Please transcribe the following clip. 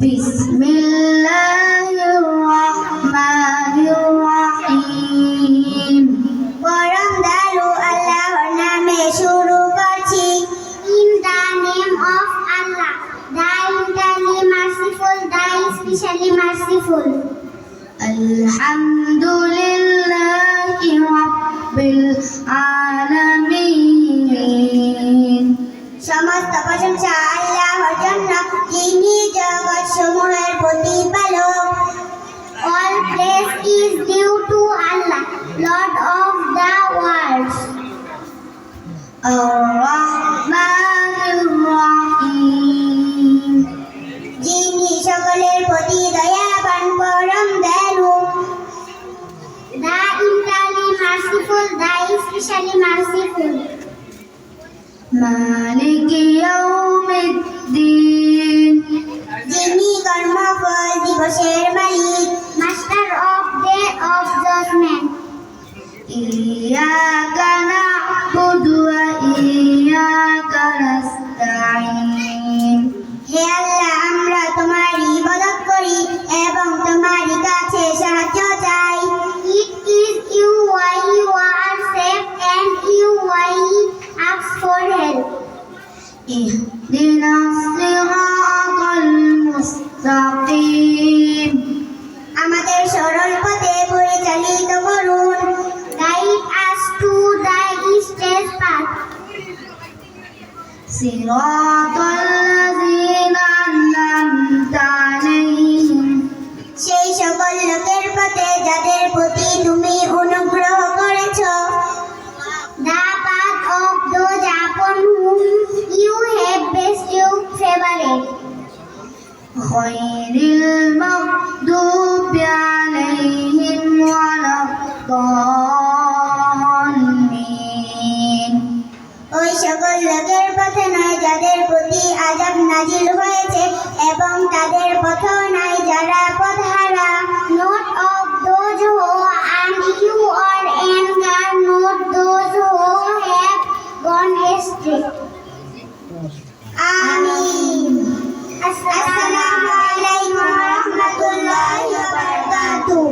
বিসমিল্লাহিররহমানিররহিম। পরম দয়ালু আল্লাহর নামে শুরু করছি। In the name of Allah, the eternally merciful, the especially merciful. আলহামদুলিল্লাহি রাব্বিল আলামিন। সমস্ত প্রশংসা আল্লাহর জন্য, যিনি জগৎসমূহের প্রতিপালক। All praise is due to Allah, Lord of the worlds. আর-রাহমানির-রাহিম। যিনি সকলের প্রতি দয়াবান, পরম দয়ালু। The eternally merciful, the especially merciful. মালিকি ইয়াউমিদ্দিন। যিনি কর্মফল দিবসের মালিক, master of day of judgement. ইয়্যাকা না'বুদু ওয়া ইয়্যাকা নাস্তাঈন। হে আল্লাহ, আমরা তোমারই ইবাদত করি এবং তোমারই কাছে সাহায্য চাই। It is you why you are saved and you why ask for help. ইহদিনাস সিরাতাল মুস্তাকিম। আমাদের সরল পথে পরিচালিত করুন। Guide us to the straight path. সিরাতাল্লাযীনা আন'আমতা আলাইহিম। সেই সকল লোকের পথে যাদের প্রতি তুমি অনুগ্রহ করেছ। The path of those upon whom you have bestowed favor. গায়রিল মাগদুবি আলাইহিম ওয়ালাদ-দাল্লিন। ওই সকল লোকের পথে নয় যাদের প্রতি আযাব নাজিল হয়েছে এবং তাদের পথ নাই যারা পথহারা। Not of those who undo or anger, not those who have gone astray. Amin. Assalamu alaikum warahmatullahi wabarakatuh.